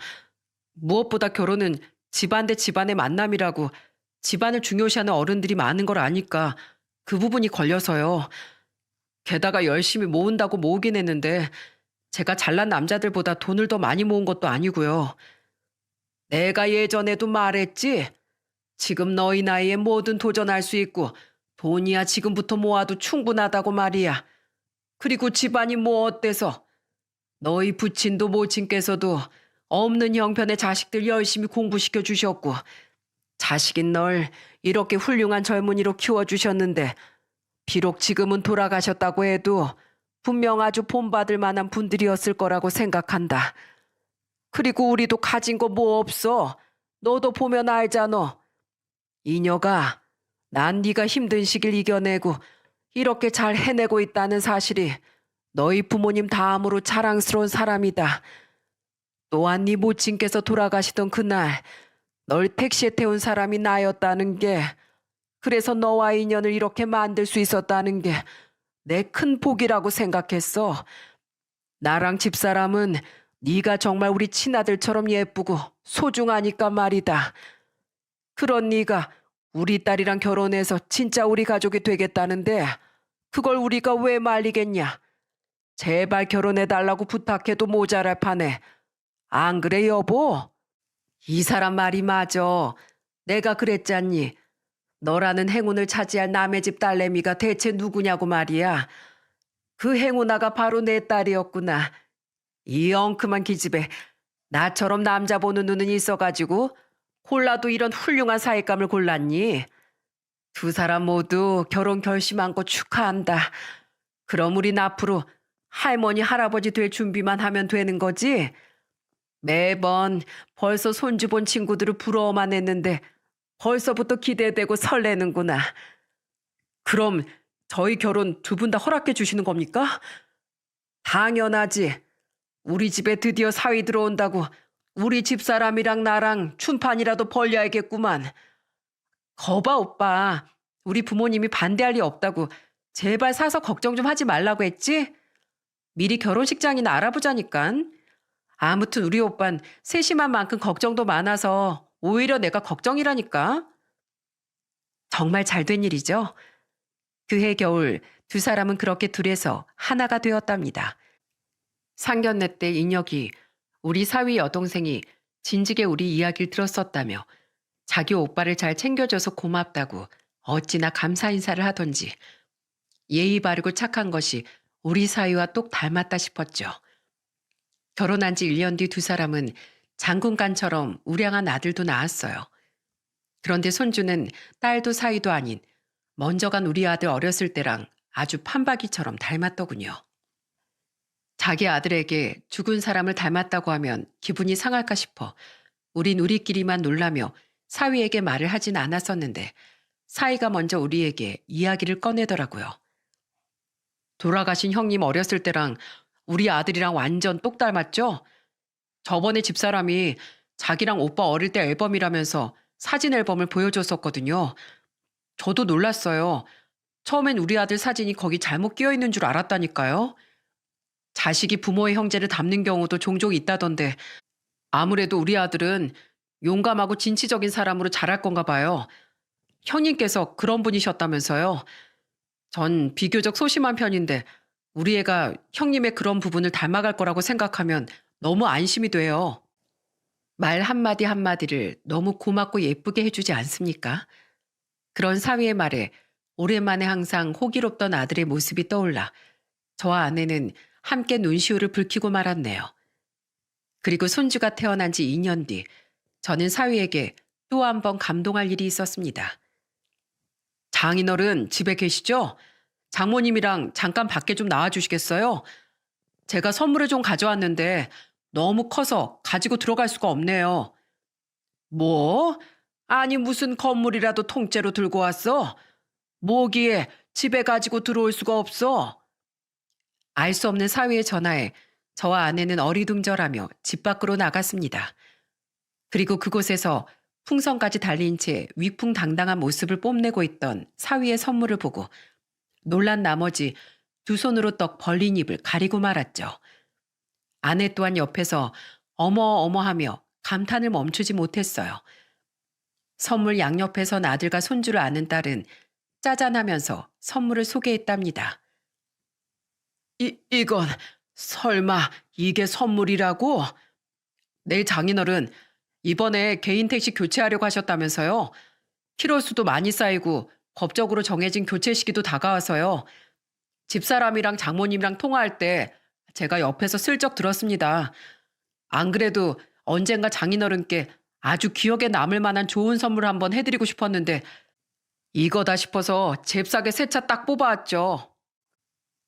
무엇보다 결혼은 집안 대 집안의 만남이라고 집안을 중요시하는 어른들이 많은 걸 아니까 그 부분이 걸려서요. 게다가 열심히 모은다고 모으긴 했는데 제가 잘난 남자들보다 돈을 더 많이 모은 것도 아니고요. 내가 예전에도 말했지. 지금 너희 나이에 뭐든 도전할 수 있고 돈이야 지금부터 모아도 충분하다고 말이야. 그리고 집안이 뭐 어때서. 너희 부친도 모친께서도 없는 형편의 자식들 열심히 공부시켜 주셨고 자식인 널 이렇게 훌륭한 젊은이로 키워주셨는데 비록 지금은 돌아가셨다고 해도 분명 아주 본받을 만한 분들이었을 거라고 생각한다. 그리고 우리도 가진 거 뭐 없어. 너도 보면 알잖아. 이녀가 난 네가 힘든 시기를 이겨내고 이렇게 잘 해내고 있다는 사실이 너희 부모님 다음으로 자랑스러운 사람이다. 또한 네 모친께서 돌아가시던 그날 널 택시에 태운 사람이 나였다는 게 그래서 너와 인연을 이렇게 만들 수 있었다는 게 내 큰 복이라고 생각했어. 나랑 집사람은 네가 정말 우리 친아들처럼 예쁘고 소중하니까 말이다. 그런 네가 우리 딸이랑 결혼해서 진짜 우리 가족이 되겠다는데 그걸 우리가 왜 말리겠냐. 제발 결혼해달라고 부탁해도 모자랄 판에. 안 그래 여보? 이 사람 말이 맞아. 내가 그랬잖니. 너라는 행운을 차지할 남의 집 딸내미가 대체 누구냐고 말이야. 그 행운아가 바로 내 딸이었구나. 이 엉큼한 기집애. 나처럼 남자 보는 눈은 있어가지고 골라도 이런 훌륭한 사익감을 골랐니? 두 사람 모두 결혼 결심한 거 축하한다. 그럼 우린 앞으로 할머니 할아버지 될 준비만 하면 되는 거지? 매번 벌써 손주 본 친구들을 부러워만 했는데 벌써부터 기대되고 설레는구나. 그럼 저희 결혼 두 분 다 허락해 주시는 겁니까? 당연하지. 우리 집에 드디어 사위 들어온다고 우리 집사람이랑 나랑 춘판이라도 벌려야겠구만. 거봐 오빠. 우리 부모님이 반대할 리 없다고 제발 사서 걱정 좀 하지 말라고 했지? 미리 결혼식장이나 알아보자니깐. 아무튼 우리 오빤 세심한 만큼 걱정도 많아서 오히려 내가 걱정이라니까. 정말 잘 된 일이죠. 그해 겨울 두 사람은 그렇게 둘에서 하나가 되었답니다. 상견례 때 인혁이 우리 사위 여동생이 진즉에 우리 이야기를 들었었다며 자기 오빠를 잘 챙겨줘서 고맙다고 어찌나 감사 인사를 하던지 예의 바르고 착한 것이 우리 사위와 똑 닮았다 싶었죠. 결혼한 지 1년 뒤 두 사람은 장군간처럼 우량한 아들도 낳았어요. 그런데 손주는 딸도 사위도 아닌 먼저 간 우리 아들 어렸을 때랑 아주 판박이처럼 닮았더군요. 자기 아들에게 죽은 사람을 닮았다고 하면 기분이 상할까 싶어 우린 우리끼리만 놀라며 사위에게 말을 하진 않았었는데 사위가 먼저 우리에게 이야기를 꺼내더라고요. 돌아가신 형님 어렸을 때랑 우리 아들이랑 완전 똑 닮았죠? 저번에 집사람이 자기랑 오빠 어릴 때 앨범이라면서 사진 앨범을 보여줬었거든요. 저도 놀랐어요. 처음엔 우리 아들 사진이 거기 잘못 끼어 있는 줄 알았다니까요. 자식이 부모의 형제를 닮는 경우도 종종 있다던데 아무래도 우리 아들은 용감하고 진취적인 사람으로 자랄 건가 봐요. 형님께서 그런 분이셨다면서요. 전 비교적 소심한 편인데 우리 애가 형님의 그런 부분을 닮아갈 거라고 생각하면 너무 안심이 돼요. 말 한마디 한마디를 너무 고맙고 예쁘게 해주지 않습니까? 그런 사위의 말에 오랜만에 항상 호기롭던 아들의 모습이 떠올라 저와 아내는 함께 눈시울을 붉히고 말았네요. 그리고 손주가 태어난 지 2년 뒤 저는 사위에게 또 한 번 감동할 일이 있었습니다. 장인어른 집에 계시죠? 장모님이랑 잠깐 밖에 좀 나와주시겠어요? 제가 선물을 좀 가져왔는데 너무 커서 가지고 들어갈 수가 없네요. 뭐? 아니 무슨 건물이라도 통째로 들고 왔어? 뭐기에 집에 가지고 들어올 수가 없어? 알 수 없는 사위의 전화에 저와 아내는 어리둥절하며 집 밖으로 나갔습니다. 그리고 그곳에서 풍선까지 달린 채 위풍당당한 모습을 뽐내고 있던 사위의 선물을 보고 놀란 나머지 두 손으로 떡 벌린 입을 가리고 말았죠. 아내 또한 옆에서 어머어머하며 감탄을 멈추지 못했어요. 선물 양옆에 선 아들과 손주를 아는 딸은 짜잔하면서 선물을 소개했답니다. 이건 설마 이게 선물이라고? 내 장인어른 이번에 개인 택시 교체하려고 하셨다면서요. 키로수도 많이 쌓이고 법적으로 정해진 교체 시기도 다가와서요. 집사람이랑 장모님이랑 통화할 때 제가 옆에서 슬쩍 들었습니다. 안 그래도 언젠가 장인어른께 아주 기억에 남을 만한 좋은 선물 한번 해드리고 싶었는데 이거다 싶어서 잽싸게 새 차 딱 뽑아왔죠.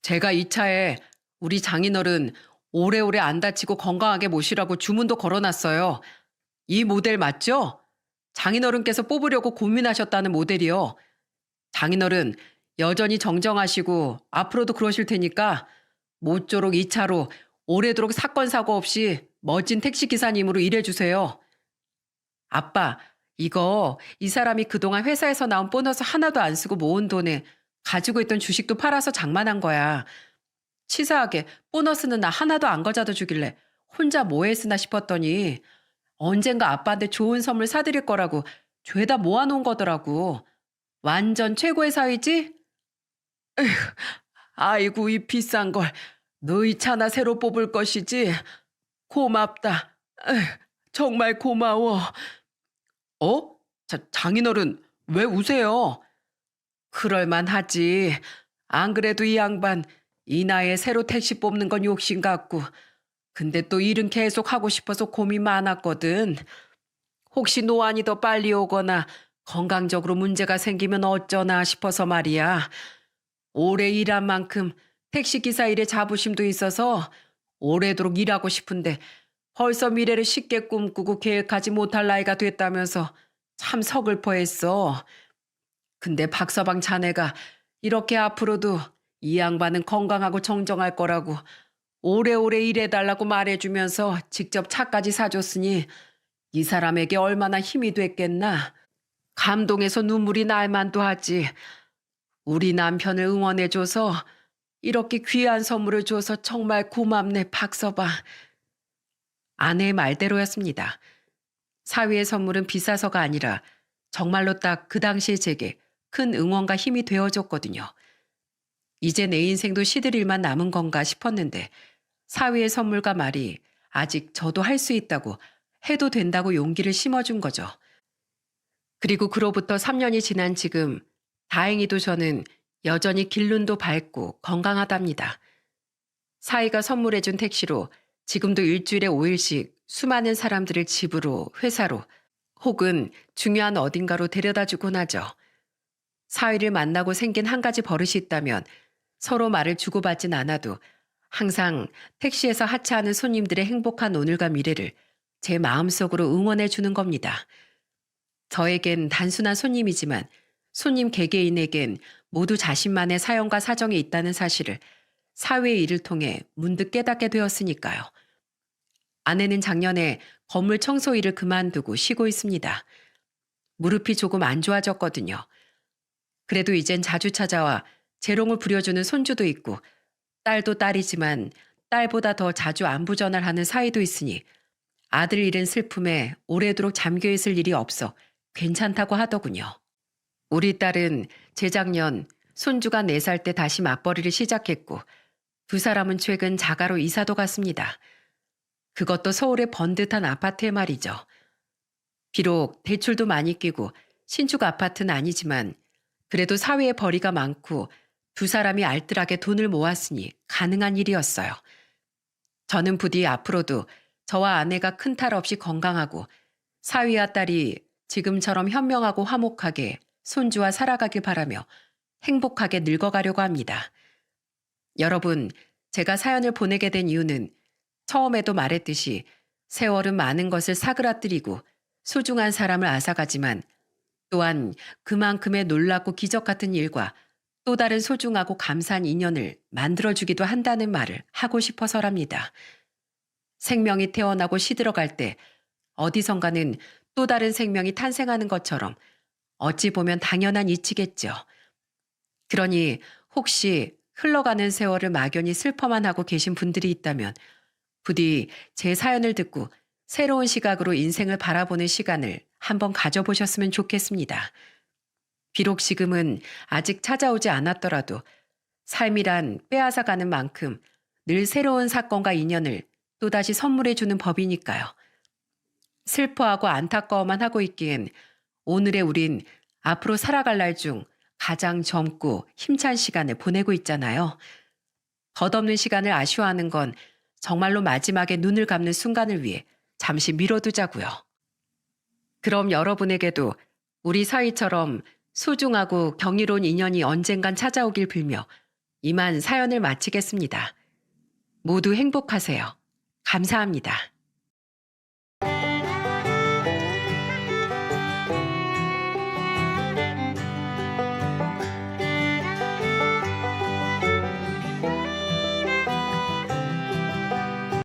제가 이 차에 우리 장인어른 오래오래 안 다치고 건강하게 모시라고 주문도 걸어놨어요. 이 모델 맞죠? 장인어른께서 뽑으려고 고민하셨다는 모델이요. 장인어른 여전히 정정하시고 앞으로도 그러실 테니까 모쪼록 이 차로 오래도록 사건 사고 없이 멋진 택시기사님으로 일해주세요. 아빠, 이거 이 사람이 그동안 회사에서 나온 보너스 하나도 안 쓰고 모은 돈에 가지고 있던 주식도 팔아서 장만한 거야. 치사하게 보너스는 나 하나도 안 가져다 주길래 혼자 뭐해 쓰나 싶었더니 언젠가 아빠한테 좋은 선물 사드릴 거라고 죄다 모아놓은 거더라고. 완전 최고의 사위지? 에휴, 아이고 이 비싼 걸 너희 차나 새로 뽑을 것이지. 고맙다. 에휴, 정말 고마워. 어? 장인어른 왜 우세요? 그럴만하지. 안 그래도 이 양반 이 나이에 새로 택시 뽑는 건 욕심 같고 근데 또 일은 계속 하고 싶어서 고민 많았거든. 혹시 노안이 더 빨리 오거나 건강적으로 문제가 생기면 어쩌나 싶어서 말이야. 오래 일한 만큼 택시기사 일에 자부심도 있어서 오래도록 일하고 싶은데 벌써 미래를 쉽게 꿈꾸고 계획하지 못할 나이가 됐다면서 참 서글퍼했어. 근데 박서방 자네가 이렇게 앞으로도 이 양반은 건강하고 정정할 거라고 오래오래 일해달라고 말해주면서 직접 차까지 사줬으니 이 사람에게 얼마나 힘이 됐겠나. 감동해서 눈물이 날 만도 하지. 우리 남편을 응원해줘서 이렇게 귀한 선물을 줘서 정말 고맙네, 박서방. 아내의 말대로였습니다. 사위의 선물은 비싸서가 아니라 정말로 딱 그 당시에 제게 큰 응원과 힘이 되어줬거든요. 이제 내 인생도 시들 일만 남은 건가 싶었는데 사위의 선물과 말이 아직 저도 할 수 있다고, 해도 된다고 용기를 심어준 거죠. 그리고 그로부터 3년이 지난 지금 다행히도 저는 여전히 길눈도 밝고 건강하답니다. 사위가 선물해준 택시로 지금도 일주일에 5일씩 수많은 사람들을 집으로, 회사로, 혹은 중요한 어딘가로 데려다 주곤 하죠. 사위를 만나고 생긴 한 가지 버릇이 있다면 서로 말을 주고받진 않아도 항상 택시에서 하차하는 손님들의 행복한 오늘과 미래를 제 마음속으로 응원해 주는 겁니다. 저에겐 단순한 손님이지만 손님 개개인에겐 모두 자신만의 사연과 사정이 있다는 사실을 사회의 일을 통해 문득 깨닫게 되었으니까요. 아내는 작년에 건물 청소 일을 그만두고 쉬고 있습니다. 무릎이 조금 안 좋아졌거든요. 그래도 이젠 자주 찾아와 재롱을 부려주는 손주도 있고 딸도 딸이지만 딸보다 더 자주 안부 전화를 하는 사이도 있으니 아들 잃은 슬픔에 오래도록 잠겨있을 일이 없어 괜찮다고 하더군요. 우리 딸은 재작년 손주가 4살 때 다시 맞벌이를 시작했고 두 사람은 최근 자가로 이사도 갔습니다. 그것도 서울의 번듯한 아파트에 말이죠. 비록 대출도 많이 끼고 신축 아파트는 아니지만 그래도 사회에 벌이가 많고 두 사람이 알뜰하게 돈을 모았으니 가능한 일이었어요. 저는 부디 앞으로도 저와 아내가 큰 탈 없이 건강하고 사위와 딸이 지금처럼 현명하고 화목하게 손주와 살아가길 바라며 행복하게 늙어가려고 합니다. 여러분, 제가 사연을 보내게 된 이유는 처음에도 말했듯이 세월은 많은 것을 사그라뜨리고 소중한 사람을 앗아가지만 또한 그만큼의 놀랍고 기적 같은 일과 또 다른 소중하고 감사한 인연을 만들어주기도 한다는 말을 하고 싶어서랍니다. 생명이 태어나고 시들어갈 때 어디선가는 또 다른 생명이 탄생하는 것처럼 어찌 보면 당연한 이치겠죠. 그러니 혹시 흘러가는 세월을 막연히 슬퍼만 하고 계신 분들이 있다면 부디 제 사연을 듣고 새로운 시각으로 인생을 바라보는 시간을 한번 가져보셨으면 좋겠습니다. 비록 지금은 아직 찾아오지 않았더라도 삶이란 빼앗아가는 만큼 늘 새로운 사건과 인연을 또다시 선물해주는 법이니까요. 슬퍼하고 안타까워만 하고 있기엔 오늘의 우린 앞으로 살아갈 날 중 가장 젊고 힘찬 시간을 보내고 있잖아요. 덧없는 시간을 아쉬워하는 건 정말로 마지막에 눈을 감는 순간을 위해 잠시 미뤄두자고요. 그럼 여러분에게도 우리 사위처럼 소중하고 경이로운 인연이 언젠간 찾아오길 빌며 이만 사연을 마치겠습니다. 모두 행복하세요. 감사합니다.